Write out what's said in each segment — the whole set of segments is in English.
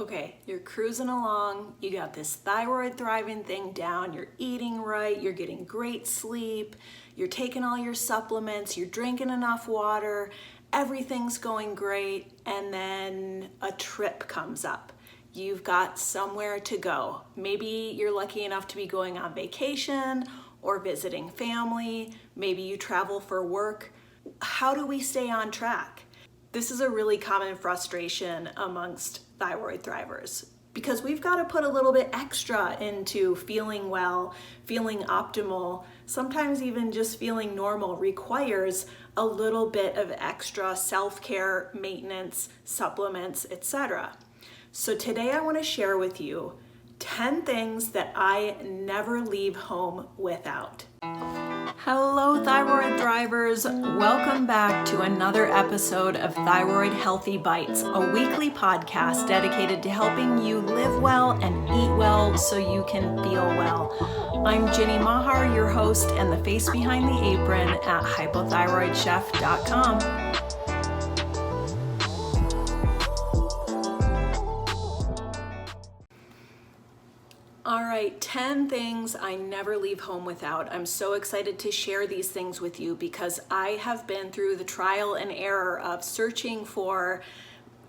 Okay, you're cruising along, you got this thyroid thriving thing down, you're eating right, you're getting great sleep, you're taking all your supplements, you're drinking enough water, everything's going great, and then a trip comes up. You've got somewhere to go. Maybe you're lucky enough to be going on vacation or visiting family, maybe you travel for work. How do we stay on track? This is a really common frustration amongst thyroid thrivers because we've got to put a little bit extra into feeling well, feeling optimal. Sometimes even just feeling normal requires a little bit of extra self-care, maintenance, supplements, etc. So today I want to share with you 10 things that I never leave home without. Hello Thyroid Thrivers, welcome back to another episode of Thyroid-healthy Bites, a weekly podcast dedicated to helping you live well and eat well so you can feel well. I'm Ginny Mahar, your host and the face behind the apron at hypothyroidchef.com. All right, 10 things I never leave home without. I'm so excited to share these things with you because I have been through the trial and error of searching for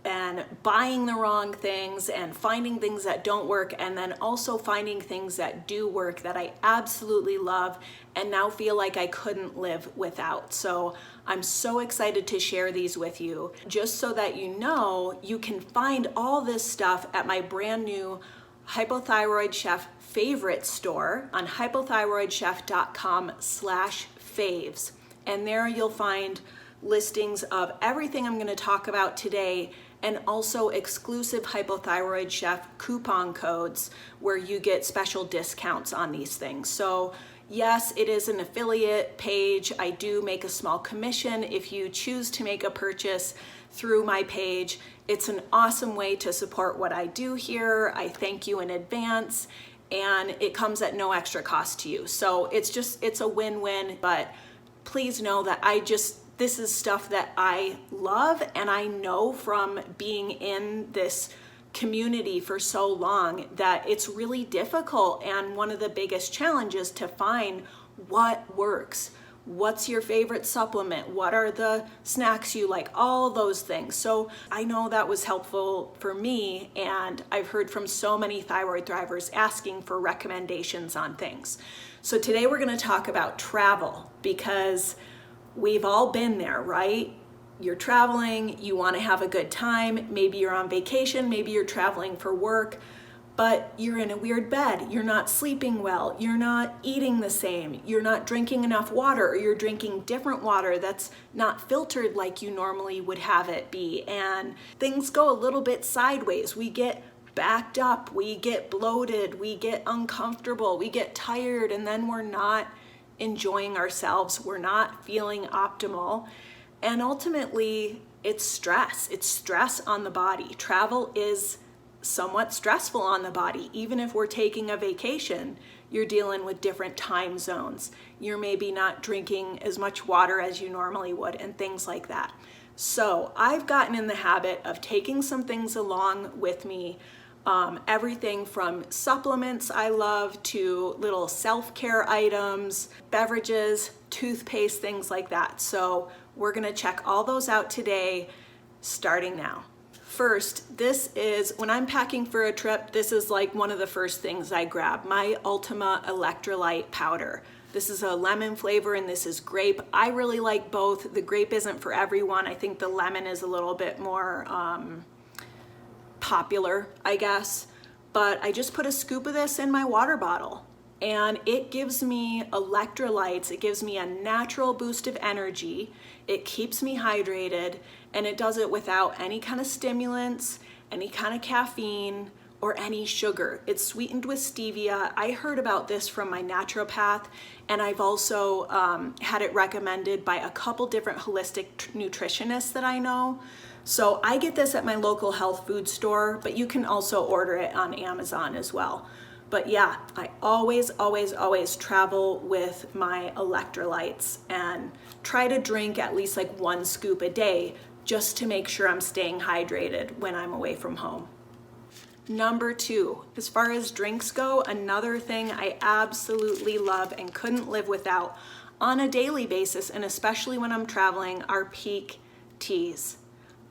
and buying the wrong things and finding things that don't work, and then also finding things that do work that I absolutely love and now feel like I couldn't live without. So I'm so excited to share these with you, just so that you know you can find all this stuff at my brand new Hypothyroid Chef favorite store on hypothyroidchef.com/faves. And there you'll find listings of everything I'm going to talk about today, and also exclusive Hypothyroid Chef coupon codes where you get special discounts on these things. So yes, it is an affiliate page. I do make a small commission if you choose to make a purchase through my page. It's an awesome way to support what I do here. I thank you in advance, and it comes at no extra cost to you. So it's a win-win, but please know that this is stuff that I love, and I know from being in this community for so long that it's really difficult, and one of the biggest challenges to find what works. What's your favorite supplement? What are the snacks you like? All those things. So I know that was helpful for me, and I've heard from so many thyroid thrivers asking for recommendations on things. So today we're going to talk about travel, because we've all been there, right? You're traveling, you want to have a good time. Maybe you're on vacation, maybe you're traveling for work, but you're in a weird bed, you're not sleeping well, you're not eating the same, you're not drinking enough water, or you're drinking different water that's not filtered like you normally would have it be, and things go a little bit sideways. We get backed up, we get bloated, we get uncomfortable, we get tired, and then we're not enjoying ourselves, we're not feeling optimal, and ultimately it's stress on the body. Travel is somewhat stressful on the body. Even if we're taking a vacation, you're dealing with different time zones. You're maybe not drinking as much water as you normally would, and things like that. So I've gotten in the habit of taking some things along with me, everything from supplements I love to little self-care items, beverages, toothpaste, things like that. So we're gonna check all those out today, starting now. First, this is, when I'm packing for a trip, this is like one of the first things I grab, my Ultima Electrolyte powder. This is a lemon flavor and this is grape. I really like both. The grape isn't for everyone. I think the lemon is a little bit more popular, I guess. But I just put a scoop of this in my water bottle, and it gives me electrolytes. It gives me a natural boost of energy. It keeps me hydrated, and it does it without any kind of stimulants, any kind of caffeine, or any sugar. It's sweetened with stevia. I heard about this from my naturopath, and I've also had it recommended by a couple different holistic nutritionists that I know. So I get this at my local health food store, but you can also order it on Amazon as well. But yeah, I always travel with my electrolytes and try to drink at least like 1 scoop a day just to make sure I'm staying hydrated when I'm away from home. Number 2, as far as drinks go, another thing I absolutely love and couldn't live without on a daily basis, and especially when I'm traveling, are Pique teas.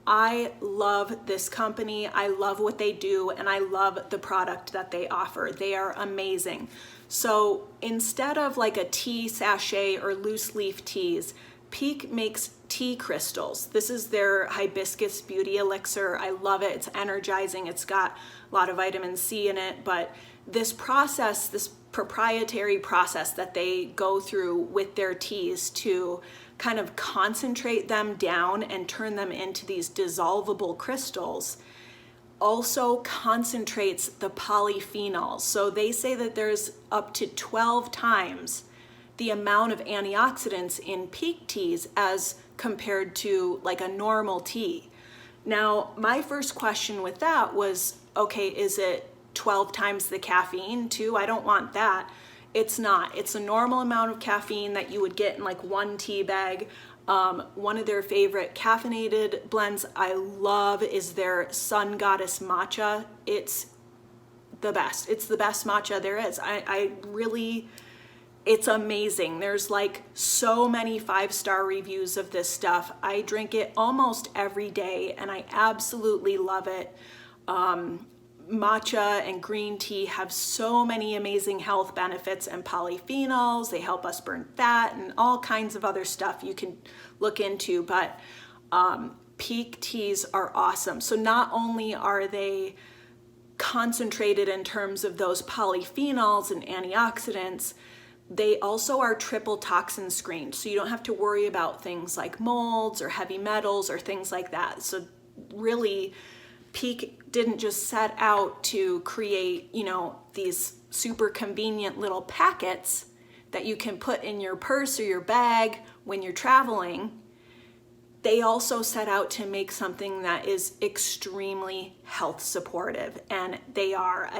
I love this company. I love what they do, and I love the product that they offer. They are amazing. So instead of like a tea sachet or loose leaf teas, Pique makes tea crystals. This is their hibiscus beauty elixir. I love it. It's energizing. It's got a lot of vitamin C in it, but this process, this proprietary process that they go through with their teas to kind of concentrate them down and turn them into these dissolvable crystals, also concentrates the polyphenols. So they say that there's up to 12 times the amount of antioxidants in Pique teas as compared to like a normal tea. Now, my first question with that was, okay, is it 12 times the caffeine too? I don't want that. It's not. It's a normal amount of caffeine that you would get in like one tea bag. One of their favorite caffeinated blends I love is their Goddess Matcha. It's the best. It's the best matcha there is. I really, it's amazing. There's like so many 5-star reviews of this stuff. I drink it almost every day and I absolutely love it. Matcha and green tea have so many amazing health benefits and polyphenols. They help us burn fat and all kinds of other stuff you can look into, but Pique teas are awesome. So not only are they concentrated in terms of those polyphenols and antioxidants, they also are triple toxin screened. So you don't have to worry about things like molds or heavy metals or things like that. So really, Pique didn't just set out to create, you know, these super convenient little packets that you can put in your purse or your bag when you're traveling. They also set out to make something that is extremely health supportive, and they are.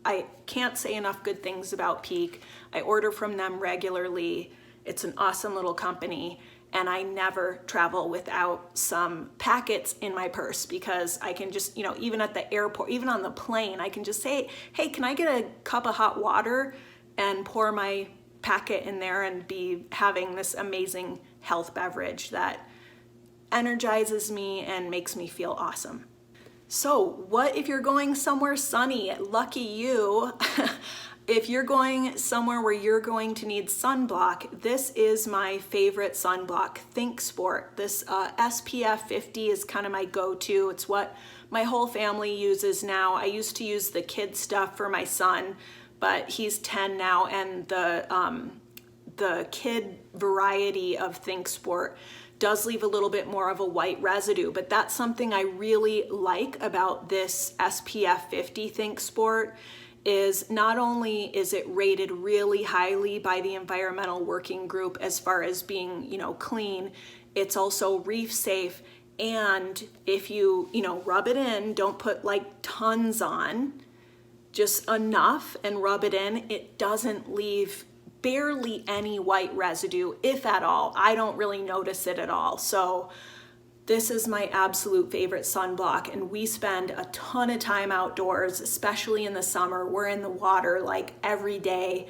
I can't say enough good things about Pique. I order from them regularly. It's an awesome little company. And I never travel without some packets in my purse because I can just, you know, even at the airport, even on the plane, I can just say, hey, can I get a cup of hot water and pour my packet in there and be having this amazing health beverage that energizes me and makes me feel awesome. So what if you're going somewhere sunny? Lucky you. If you're going somewhere where you're going to need sunblock, this is my favorite sunblock, ThinkSport. This SPF 50 is kind of my go-to. It's what my whole family uses now. I used to use the kid stuff for my son, but he's 10 now, and the kid variety of ThinkSport does leave a little bit more of a white residue, but that's something I really like about this SPF 50 ThinkSport. Is not only is it rated really highly by the Environmental Working Group as far as being, you know, clean, it's also reef safe. And if you know, rub it in, don't put like tons on, just enough and rub it in, it doesn't leave barely any white residue, if at all. I don't really notice it at all. So this is my absolute favorite sunblock, and we spend a ton of time outdoors, especially in the summer. We're in the water like every day,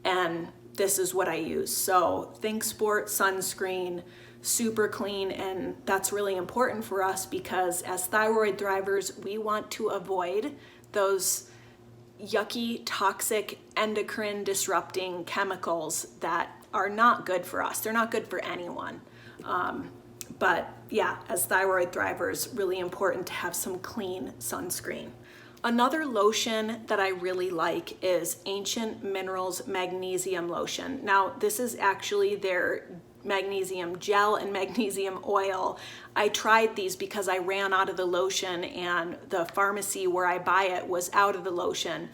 and this is what I use. So ThinkSport sunscreen, super clean, and that's really important for us because as Thyroid Thrivers, we want to avoid those yucky, toxic, endocrine disrupting chemicals that are not good for us. They're not good for anyone. But yeah, as Thyroid Thrivers, really important to have some clean sunscreen. Another lotion that I really like is Ancient Minerals Magnesium Lotion. Now, this is actually their magnesium gel and magnesium oil. I tried these because I ran out of the lotion and the pharmacy where I buy it was out of the lotion.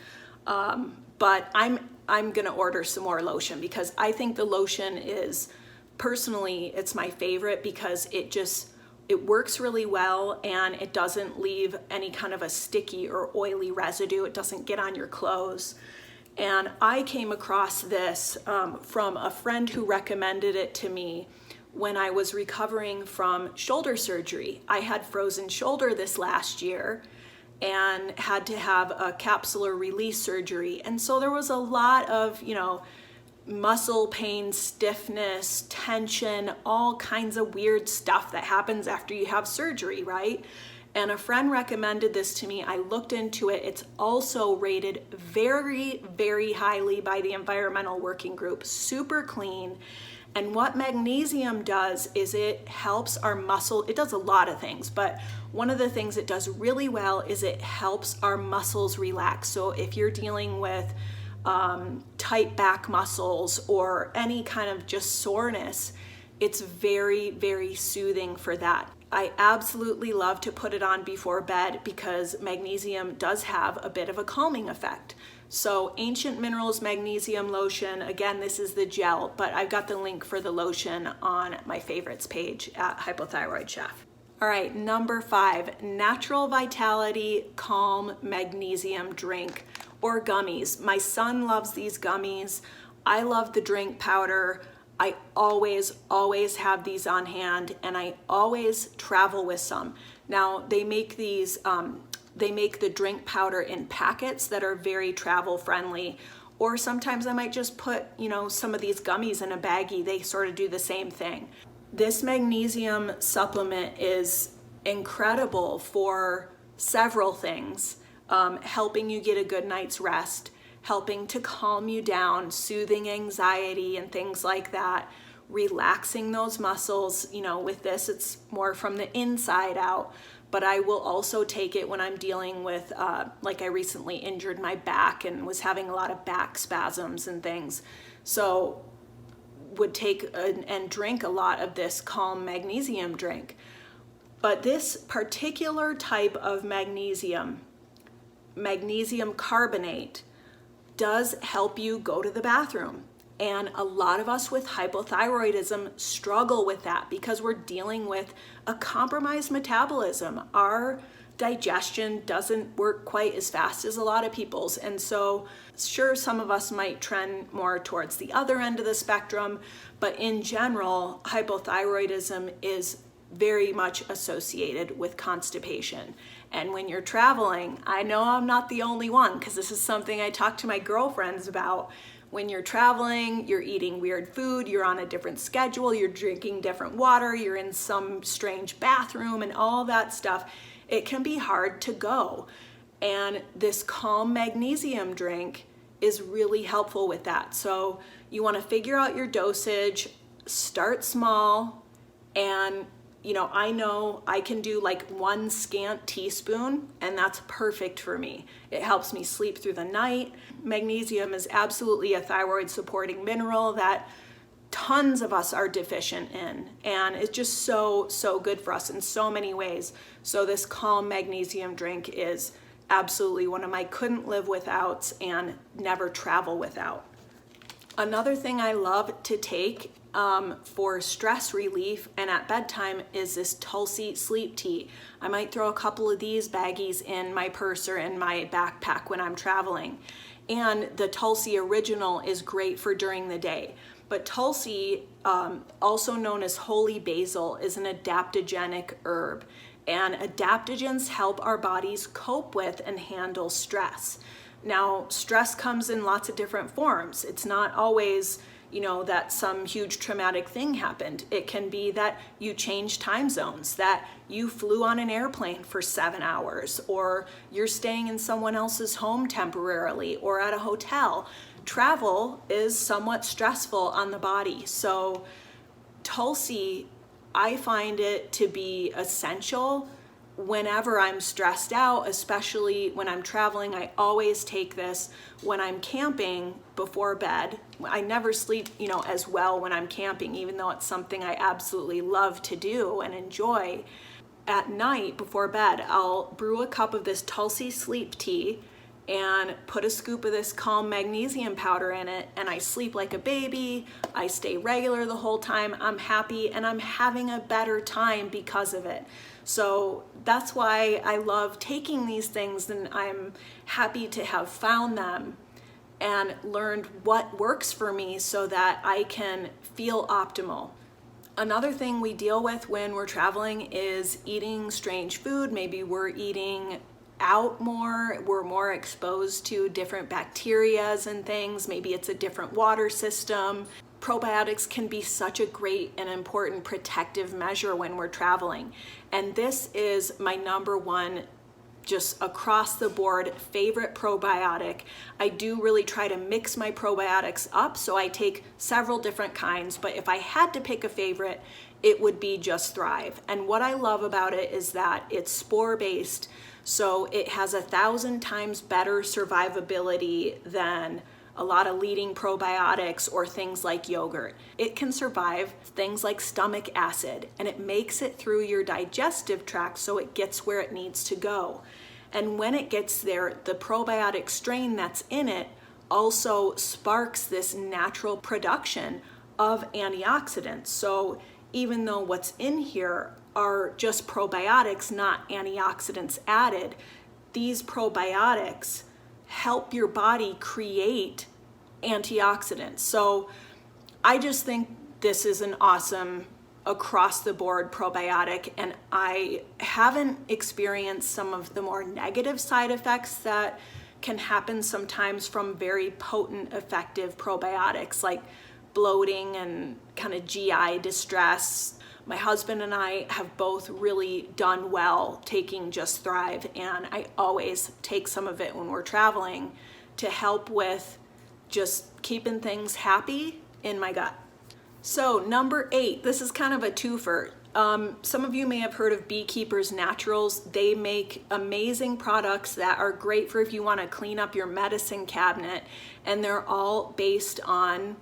But I'm gonna order some more lotion because I think the lotion is, personally, it's my favorite because it works really well and it doesn't leave any kind of a sticky or oily residue. It doesn't get on your clothes. And I came across this from a friend who recommended it to me when I was recovering from shoulder surgery. I had frozen shoulder this last year, and had to have a capsular release surgery. And so there was a lot of, muscle pain, stiffness, tension, all kinds of weird stuff that happens after you have surgery, right? And a friend recommended this to me. I looked into it. It's also rated very, very highly by the Environmental Working Group, super clean. And what magnesium does is it helps our muscle. It does a lot of things, but one of the things it does really well is it helps our muscles relax. So if you're dealing with tight back muscles or any kind of just soreness, it's very, very soothing for that. I absolutely love to put it on before bed because magnesium does have a bit of a calming effect. So Ancient Minerals Magnesium Lotion, again, this is the gel, but I've got the link for the lotion on my favorites page at Hypothyroid Chef. All right, number 5, Natural Vitality Calm Magnesium Drink or gummies. My son loves these gummies. I love the drink powder. I always have these on hand, and I always travel with some. Now, they make these, they make the drink powder in packets that are very travel friendly, or sometimes I might just put, some of these gummies in a baggie. They sort of do the same thing. This magnesium supplement is incredible for several things, helping you get a good night's rest, helping to calm you down, soothing anxiety and things like that, relaxing those muscles. With this, it's more from the inside out, but I will also take it when I'm dealing with, like I recently injured my back and was having a lot of back spasms and things. So would take and drink a lot of this calm magnesium drink. But this particular type of magnesium carbonate, does help you go to the bathroom. And a lot of us with hypothyroidism struggle with that because we're dealing with a compromised metabolism. Our digestion doesn't work quite as fast as a lot of people's. And so sure, some of us might trend more towards the other end of the spectrum, but in general, hypothyroidism is very much associated with constipation. And when you're traveling, I know I'm not the only one because this is something I talk to my girlfriends about. When you're traveling, you're eating weird food, you're on a different schedule, you're drinking different water, you're in some strange bathroom and all that stuff. It can be hard to go. And this calm magnesium drink is really helpful with that. So you want to figure out your dosage, start small, and I know I can do like 1 scant teaspoon, and that's perfect for me. It helps me sleep through the night. Magnesium is absolutely a thyroid supporting mineral that tons of us are deficient in, and it's just so good for us in so many ways. So this calm magnesium drink is absolutely one of my couldn't live withouts and never travel without. Another thing I love to take for stress relief and at bedtime is this Tulsi sleep tea. I might throw a couple of these baggies in my purse or in my backpack when I'm traveling. And the Tulsi original is great for during the day. But Tulsi, also known as holy basil, is an adaptogenic herb. And adaptogens help our bodies cope with and handle stress. Now, stress comes in lots of different forms. It's not always that some huge traumatic thing happened. It can be that you change time zones, that you flew on an airplane for 7 hours, or you're staying in someone else's home temporarily or at a hotel. Travel is somewhat stressful on the body. So Tulsi, I find it to be essential whenever I'm stressed out, especially when I'm traveling. I always take this when I'm camping before bed. I never sleep, as well when I'm camping, even though it's something I absolutely love to do and enjoy. At night before bed, I'll brew a cup of this Tulsi sleep tea and put a scoop of this calm magnesium powder in it, and I sleep like a baby. I stay regular the whole time. I'm happy and I'm having a better time because of it. So that's why I love taking these things, and I'm happy to have found them and learned what works for me so that I can feel optimal. Another thing we deal with when we're traveling is eating strange food. Maybe we're eating out more. We're more exposed to different bacterias and things. Maybe it's a different water system. Probiotics can be such a great and important protective measure when we're traveling. And this is my number one, just across the board, favorite probiotic. I do really try to mix my probiotics up, so I take several different kinds, but if I had to pick a favorite, it would be just Thrive. And what I love about it is that it's spore-based, so it has 1,000 times better survivability than a lot of leading probiotics or things like yogurt. It can survive things like stomach acid, and it makes it through your digestive tract so it gets where it needs to go. And when it gets there, the probiotic strain that's in it also sparks this natural production of antioxidants. So even though what's in here are just probiotics, not antioxidants added, these probiotics help your body create antioxidants. So I just think this is an awesome across the board probiotic, and I haven't experienced some of the more negative side effects that can happen sometimes from very potent, effective probiotics like bloating and kind of GI distress. My husband and I have both really done well taking Just Thrive, and I always take some of it when we're traveling to help with just keeping things happy in my gut. So number 8, this is kind of a twofer. Some of you may have heard of Beekeepers Naturals. They make amazing products that are great for if you want to clean up your medicine cabinet, and they're all based on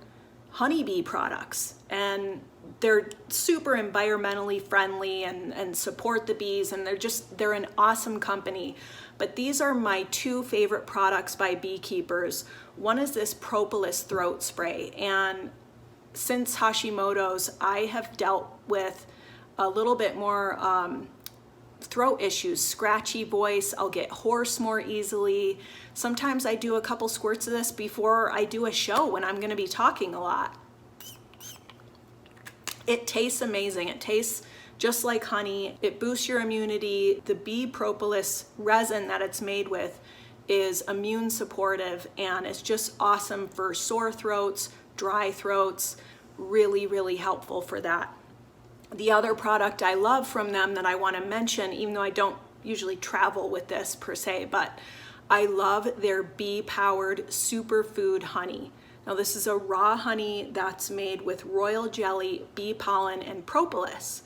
honeybee products, and they're super environmentally friendly and support the bees, and they're an awesome company. But these are my 2 favorite products by Beekeepers. One is this Propolis throat spray, and since Hashimoto's, I have dealt with a little bit more throat issues, scratchy voice. I'll get hoarse more easily. Sometimes I do a couple squirts of this before I do a show when I'm going to be talking a lot. It tastes amazing. It tastes just like honey. It boosts your immunity. The bee propolis resin that it's made with is immune supportive, and it's just awesome for sore throats, dry throats. Really, really helpful for that. The other product I love from them that I want to mention, even though I don't usually travel with this per se, but I love their bee-powered superfood honey. Now this is a raw honey that's made with royal jelly, bee pollen, and propolis.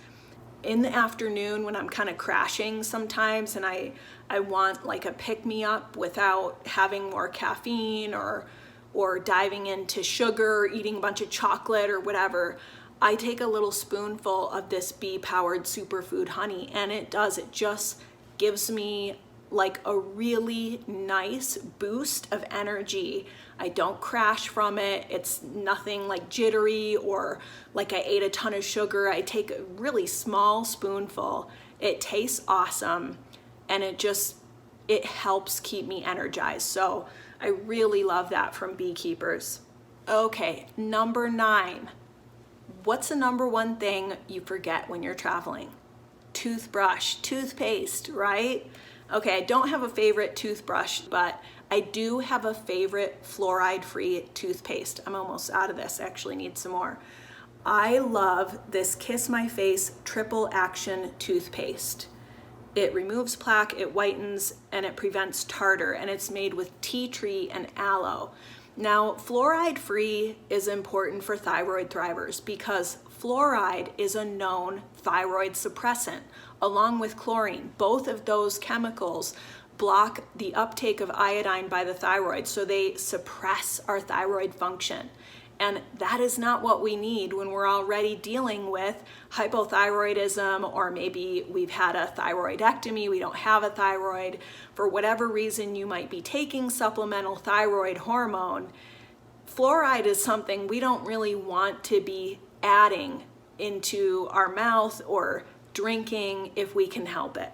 In the afternoon when I'm kind of crashing sometimes and I want like a pick-me-up without having more caffeine or diving into sugar, eating a bunch of chocolate or whatever, I take a little spoonful of this bee-powered superfood honey, and it just gives me like a really nice boost of energy. I don't crash from it. It's nothing like jittery or like I ate a ton of sugar. I take a really small spoonful. It tastes awesome, and it helps keep me energized. So I really love that from Beekeepers. Okay, number 9. What's the number one thing you forget when you're traveling? Toothbrush, toothpaste, right? Okay, I don't have a favorite toothbrush, but I do have a favorite fluoride-free toothpaste. I'm almost out of this, I actually need some more. I love this Kiss My Face Triple Action Toothpaste. It removes plaque, it whitens, and it prevents tartar, and it's made with tea tree and aloe. Now, fluoride-free is important for thyroid thrivers because fluoride is a known thyroid suppressant, along with chlorine. Both of those chemicals block the uptake of iodine by the thyroid, so they suppress our thyroid function. And that is not what we need when we're already dealing with hypothyroidism, or maybe we've had a thyroidectomy, we don't have a thyroid. For whatever reason you might be taking supplemental thyroid hormone, fluoride is something we don't really want to be adding into our mouth or drinking if we can help it.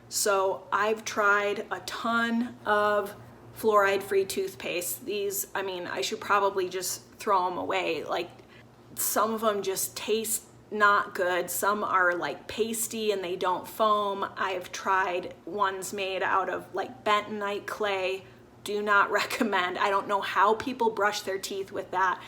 So I've tried a ton of fluoride-free toothpaste. I should probably just throw them away. Like, some of them just taste not good. Some are like pasty and they don't foam. I've tried ones made out of like bentonite clay. Do not recommend. I don't know how people brush their teeth with that.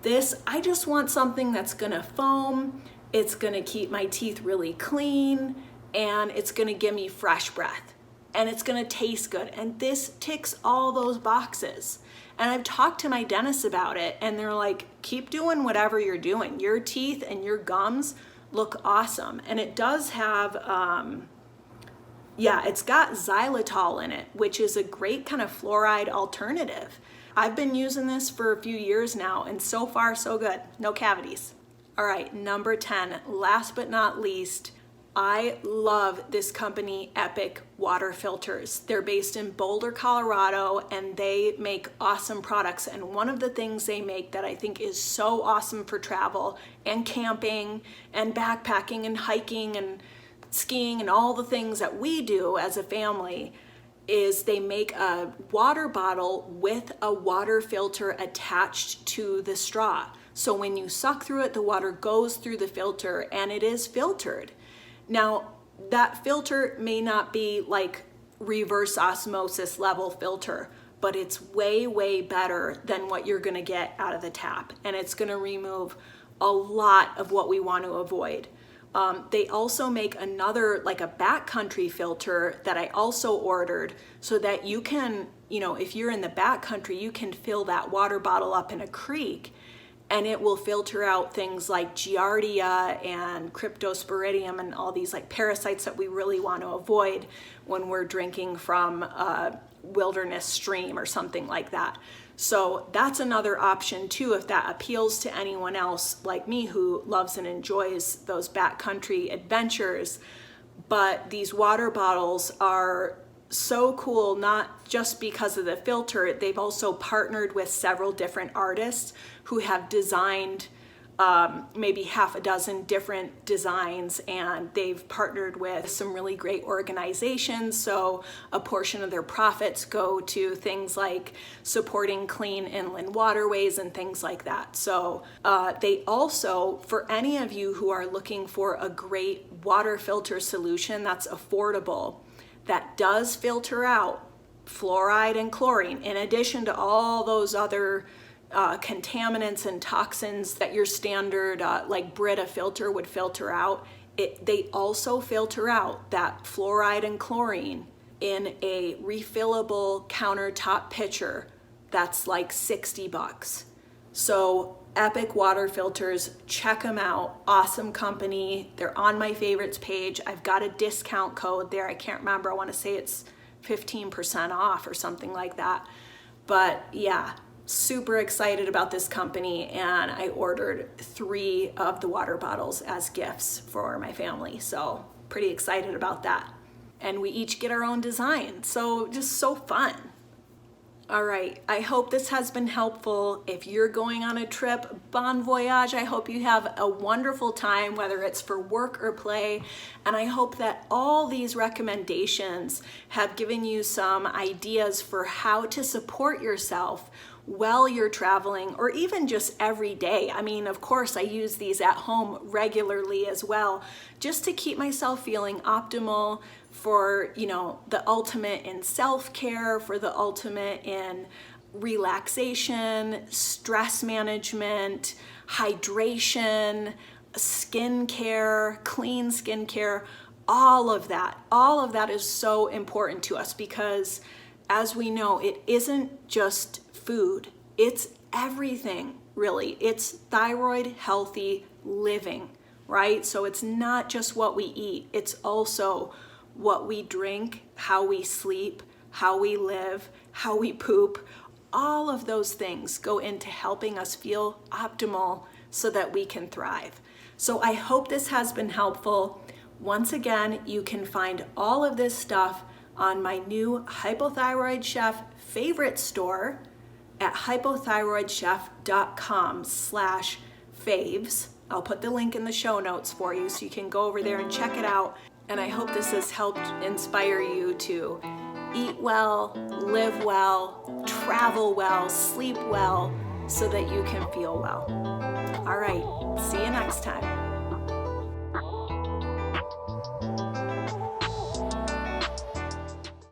This, I just want something that's gonna foam, it's gonna keep my teeth really clean, and it's gonna give me fresh breath, and it's gonna taste good. And this ticks all those boxes. And I've talked to my dentist about it, and they're like, keep doing whatever you're doing. Your teeth and your gums look awesome. And it does have, it's got xylitol in it, which is a great kind of fluoride alternative. I've been using this for a few years now, and so far so good. No cavities. All right, number 10, last but not least, I love this company, Epic Water Filters. They're based in Boulder, Colorado, and they make awesome products. And one of the things they make that I think is so awesome for travel and camping and backpacking and hiking and skiing and all the things that we do as a family is they make a water bottle with a water filter attached to the straw. So when you suck through it, the water goes through the filter and it is filtered. Now, that filter may not be like reverse osmosis level filter, but it's way, way better than what you're gonna get out of the tap. And it's gonna remove a lot of what we want to avoid. They also make another, like a backcountry filter that I also ordered so that you can, if you're in the backcountry, you can fill that water bottle up in a creek and it will filter out things like Giardia and Cryptosporidium and all these like parasites that we really want to avoid when we're drinking from a wilderness stream or something like that. So that's another option too, if that appeals to anyone else like me who loves and enjoys those backcountry adventures. But these water bottles are so cool, not just because of the filter. They've also partnered with several different artists who have designed maybe half a dozen different designs, and they've partnered with some really great organizations. So a portion of their profits go to things like supporting clean inland waterways and things like that. So they also, for any of you who are looking for a great water filter solution that's affordable, that does filter out fluoride and chlorine, in addition to all those other contaminants and toxins that your standard like Brita filter would filter out, they also filter out that fluoride and chlorine in a refillable countertop pitcher that's like $60. So Epic Water Filters, check them out. Awesome company. They're on my favorites page. I've got a discount code there. I can't remember. I want to say it's 15% off or something like that. But yeah, super excited about this company, and I ordered 3 of the water bottles as gifts for my family. So pretty excited about that. And we each get our own design. So just so fun. All right, I hope this has been helpful. If you're going on a trip, bon voyage. I hope you have a wonderful time, whether it's for work or play. And I hope that all these recommendations have given you some ideas for how to support yourself while you're traveling, or even just every day. I mean, of course, I use these at home regularly as well, just to keep myself feeling optimal, for, the ultimate in self-care, for the ultimate in relaxation, stress management, hydration, skincare, clean skincare, all of that is so important to us, because as we know, it isn't just food, it's everything, really. It's thyroid-healthy living, right? So it's not just what we eat, it's also what we drink, how we sleep, how we live, how we poop. All of those things go into helping us feel optimal so that we can thrive. So I hope this has been helpful. Once again, you can find all of this stuff on my new Hypothyroid Chef favorite store at hypothyroidchef.com/faves. I'll put the link in the show notes for you so you can go over there and check it out. And I hope this has helped inspire you to eat well, live well, travel well, sleep well, so that you can feel well. All right, see you next time.